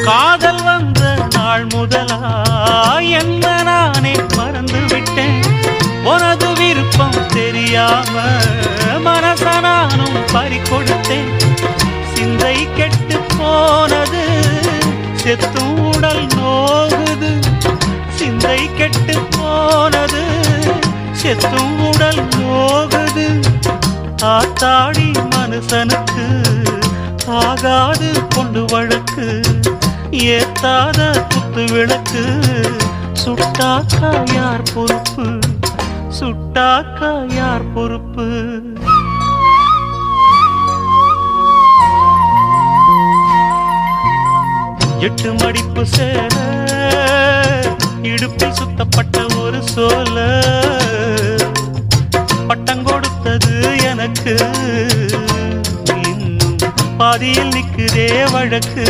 காதல் வந்த நாள் முதலா என்ன நானே மறந்து விட்டேன். உனது விருப்பம் தெரியாம மனச நானும் பறிகொடுத்தேன். சிந்தை கெட்டு போனது செத்தும் உடல் நோகுது. சிந்தை கெட்டு போனது செத்தும் உடல் நோகுது. ஆத்தாடி மனுஷனுக்கு ஆகாது கொண்டு வழக்கு. ஏத்தாத குத்து விளக்கு சுட்டாக்கா யார் பொறுப்பு? சுட்டாக்கா யார் பொறுப்பு? எட்டு மடிப்பு சேர இடுப்பில் சுத்தப்பட்ட ஒரு சோல பட்டம் கொடுத்தது எனக்கு. இன்னும் பாதியில் நிற்குதே வழக்கு.